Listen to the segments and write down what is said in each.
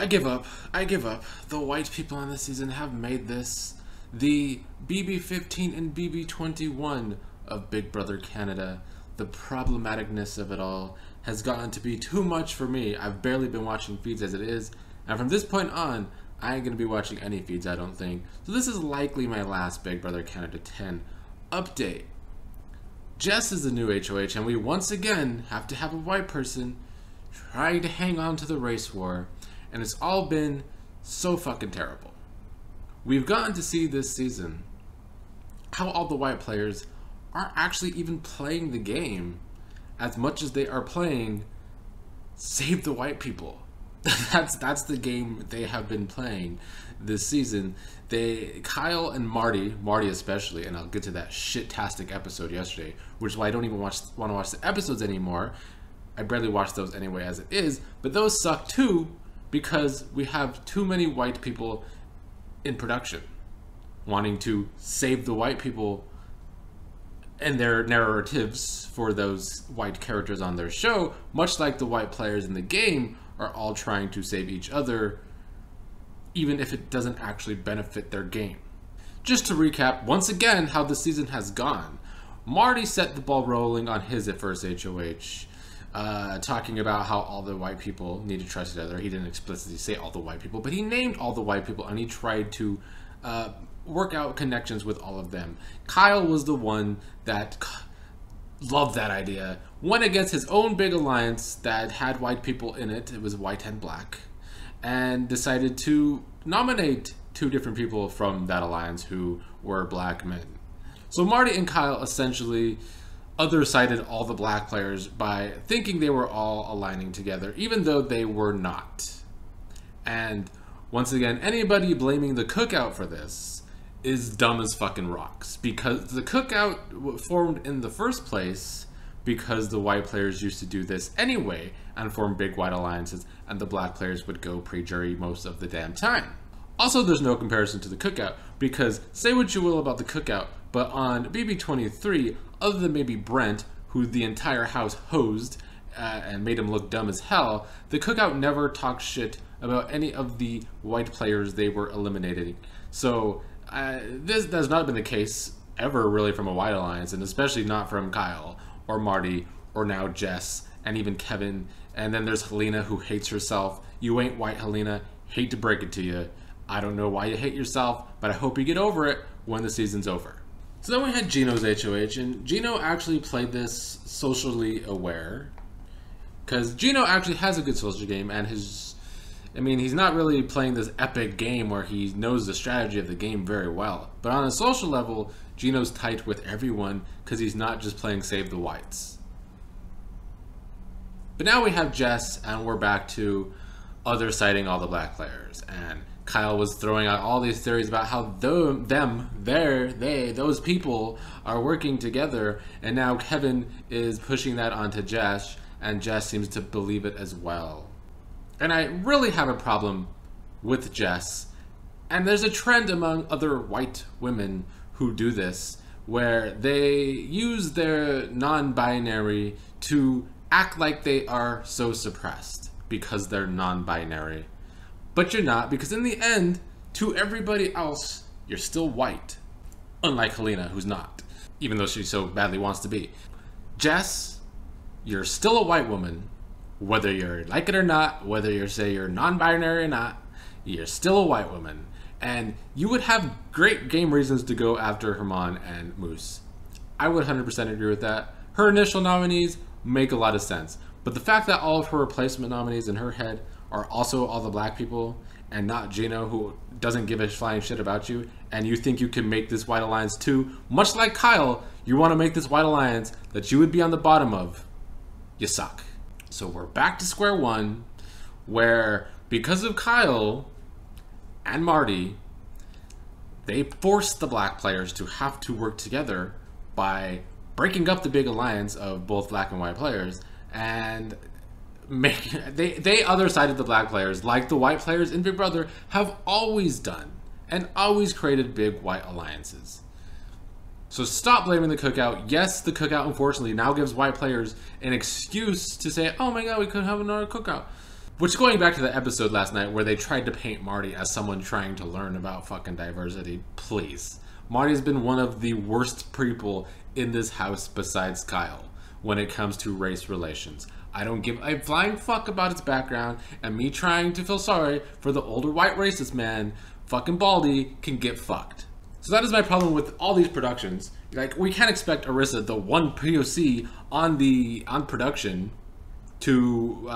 I give up. I give up. The white people on this season have made this the BB15 and BB21 of Big Brother Canada. The problematicness of it all has gotten to be too much for me. I've barely been watching feeds as it is, and from this point on, I ain't gonna be watching any feeds, I don't think. So this is likely my last Big Brother Canada 10 update. Jess is the new HOH, and we once again have to have a white person trying to hang on to the race war, and it's all been so fucking terrible. We've gotten to see this season how all the white players aren't actually even playing the game as much as they are playing Save the White People. That's the game they have been playing this season. Kyle and Marty especially, and I'll get to that shit-tastic episode yesterday, which is why I don't even want to watch the episodes anymore. I barely watch those anyway as it is, but those suck too because we have too many white people in production wanting to save the white people and their narratives for those white characters on their show, much like the white players in the game are all trying to save each other, even if it doesn't actually benefit their game. Just to recap, once again, how the season has gone. Marty set the ball rolling on his first HOH, talking about how all the white people need to trust each other. He didn't explicitly say all the white people, but he named all the white people, and he tried to work out connections with all of them. Kyle was the one that loved that idea, went against his own big alliance that had white people in it. It was white and black, and decided to nominate two different people from that alliance who were black men. So Marty and Kyle essentially other-sided all the black players by thinking they were all aligning together, even though they were not. And once again, anybody blaming the cookout for this is dumb as fucking rocks, because the cookout formed in the first place because the white players used to do this anyway and form big white alliances, and the black players would go pre-jury most of the damn time. Also, there's no comparison to the cookout, because say what you will about the cookout, but on BB23, other than maybe Brent, who the entire house hosed and made him look dumb as hell, the cookout never talked shit about any of the white players they were eliminating. So this has not been the case ever really from a white alliance, and especially not from Kyle or Marty or now Jess and even Kevin. And then there's Helena, who hates herself. You ain't white, Helena. Hate to break it to you. I don't know why you hate yourself, but I hope you get over it when the season's over. So then we had Gino's HOH, and Gino actually played this socially aware, because Gino actually has a good social game, and he's not really playing this epic game where he knows the strategy of the game very well. But on a social level, Gino's tight with everyone because he's not just playing Save the Whites. But now we have Jess, and we're back to other siding all the black players. And Kyle was throwing out all these theories about how those people are working together. And now Kevin is pushing that onto Jess, and Jess seems to believe it as well. And I really have a problem with Jess. And there's a trend among other white women who do this, where they use their non-binary to act like they are so suppressed because they're non-binary. But you're not, because in the end, to everybody else, you're still white. Unlike Helena, who's not, even though she so badly wants to be. Jess, you're still a white woman. Whether you like it or not, whether you say you're non-binary or not, you're still a white woman. And you would have great game reasons to go after Herman and Moose. I would 100% agree with that. Her initial nominees make a lot of sense. But the fact that all of her replacement nominees in her head are also all the black people, and not Gino, who doesn't give a flying shit about you, and you think you can make this white alliance too, much like Kyle, you want to make this white alliance that you would be on the bottom of, you suck. So we're back to square one, where because of Kyle and Marty, they forced the black players to have to work together by breaking up the big alliance of both black and white players, and they other-sided the black players like the white players in Big Brother have always done, and always created big white alliances. So stop blaming the cookout. Yes, the cookout unfortunately now gives white players an excuse to say, oh my god, we could have another cookout. Which, going back to the episode last night where they tried to paint Marty as someone trying to learn about fucking diversity, please. Marty's been one of the worst people in this house besides Kyle when it comes to race relations. I don't give a flying fuck about its background, and me trying to feel sorry for the older white racist man, fucking Baldy, can get fucked. So that is my problem with all these productions. Like, we can't expect Arissa, the one POC on production, to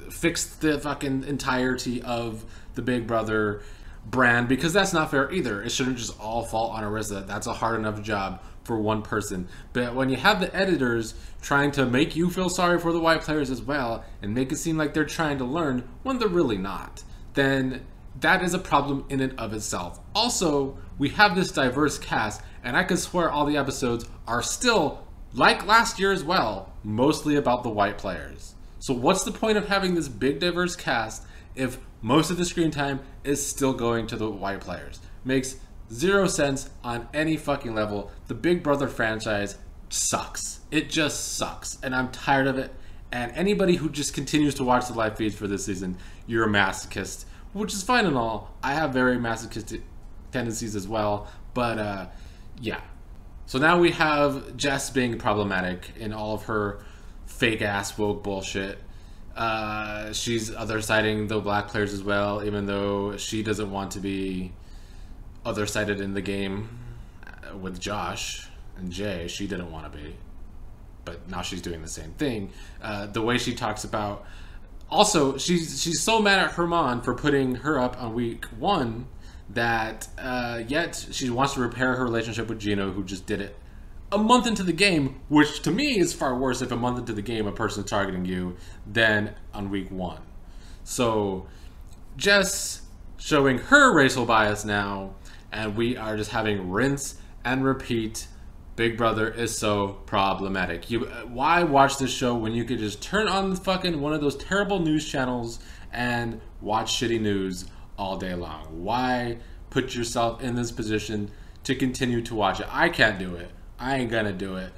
fix the fucking entirety of the Big Brother brand, because that's not fair either. It shouldn't just all fall on Arissa. That's a hard enough job for one person. But when you have the editors trying to make you feel sorry for the white players as well and make it seem like they're trying to learn when they're really not, then that is a problem in and of itself. Also, we have this diverse cast, and I could swear all the episodes are still, like last year as well, mostly about the white players. So what's the point of having this big diverse cast if most of the screen time is still going to the white players? Makes zero sense on any fucking level. The Big Brother franchise sucks. It just sucks. And I'm tired of it. And anybody who just continues to watch the live feeds for this season, you're a masochist, which is fine and all. I have very masochistic tendencies as well. But yeah. So now we have Jess being problematic in all of her fake ass woke bullshit. She's other siding the black players as well, even though she doesn't want to be other sided in the game with Josh and Jay. She didn't want to be, but now she's doing the same thing. The way she talks about, also she's so mad at Herman for putting her up on week 1 that yet she wants to repair her relationship with Gino, who just did it a month into the game, which to me is far worse if a month into the game a person's targeting you than on week 1. So Jess showing her racial bias now, and we are just having rinse and repeat. Big Brother is so problematic. Why watch this show when you could just turn on fucking one of those terrible news channels and watch shitty news all day long? Why put yourself in this position to continue to watch it? I can't do it. I ain't gonna do it.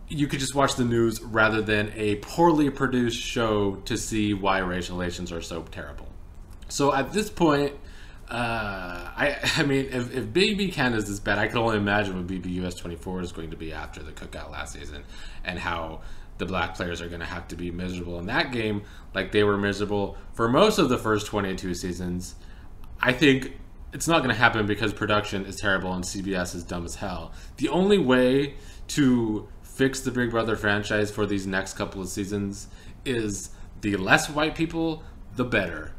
You could just watch the news rather than a poorly produced show to see why racial relations are so terrible. So at this point, I mean, if BBCAN is this bad, I can only imagine what BBUS24 is going to be after the cookout last season, and how the black players are going to have to be miserable in that game like they were miserable for most of the first 22 seasons. I think it's not going to happen because production is terrible and CBS is dumb as hell. The only way to fix the Big Brother franchise for these next couple of seasons is the less white people, the better.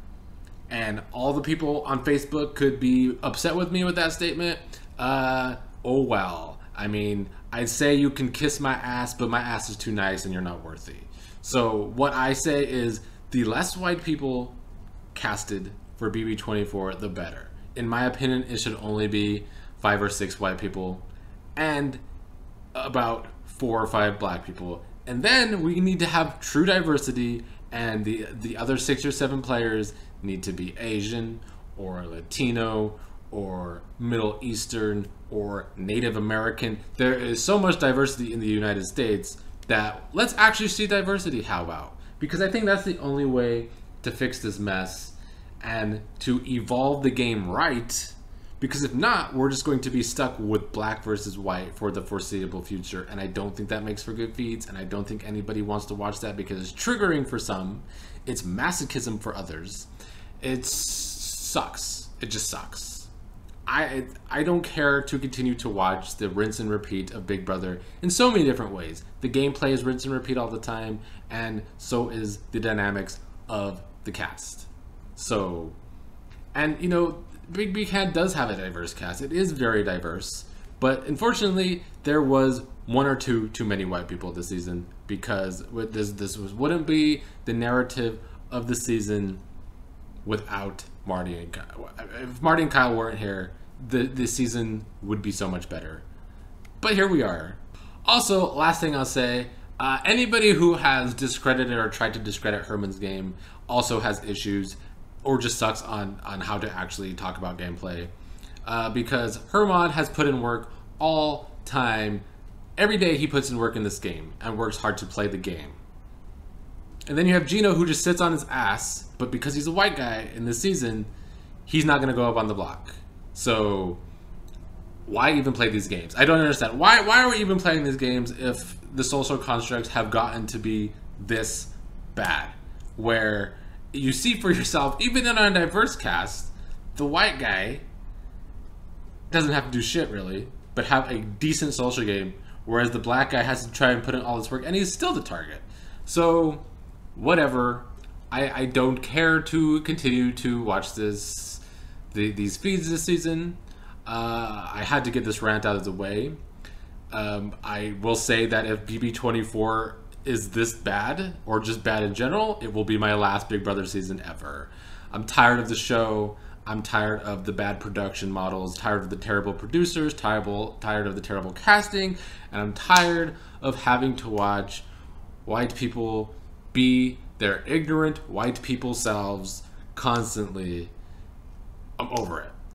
And all the people on Facebook could be upset with me with that statement. Oh well. I mean, I'd say you can kiss my ass, but my ass is too nice and you're not worthy. So what I say is the less white people casted for BB24, the better. In my opinion, it should only be 5 or 6 white people and about 4 or 5 black people. And then we need to have true diversity, and the other 6 or 7 players need to be Asian or Latino or Middle Eastern or Native American. There is so much diversity in the United States that let's actually see diversity. How about? Because I think that's the only way to fix this mess and to evolve the game right. Because if not, we're just going to be stuck with black versus white for the foreseeable future. And I don't think that makes for good feeds. And I don't think anybody wants to watch that because it's triggering for some. It's masochism for others. It sucks. It just sucks. I don't care to continue to watch the rinse and repeat of Big Brother in so many different ways. The gameplay is rinse and repeat all the time. And so is the dynamics of the cast. So, and you know, BBCAN does have a diverse cast. It is very diverse, but unfortunately, there was 1 or 2 too many white people this season, because wouldn't be the narrative of the season without Marty and Kyle. If Marty and Kyle weren't here, the season would be so much better. But here we are. Also, last thing I'll say, anybody who has discredited or tried to discredit Herman's game also has issues, or just sucks on how to actually talk about gameplay. Because Herman has put in work all time. Every day he puts in work in this game and works hard to play the game. And then you have Gino, who just sits on his ass, but because he's a white guy in this season, he's not going to go up on the block. So why even play these games? I don't understand. Why are we even playing these games if the social constructs have gotten to be this bad? Where you see for yourself, even in a diverse cast, the white guy doesn't have to do shit really, but have a decent social game, whereas the black guy has to try and put in all this work, and he's still the target. So, whatever. I don't care to continue to watch these feeds this season. I had to get this rant out of the way. I will say that if BB24 is this bad, or just bad in general, it will be my last Big Brother season ever. I'm tired of the show. I'm tired of the bad production models, tired of the terrible producers, tired of the terrible casting, and I'm tired of having to watch white people be their ignorant white people selves constantly. I'm over it.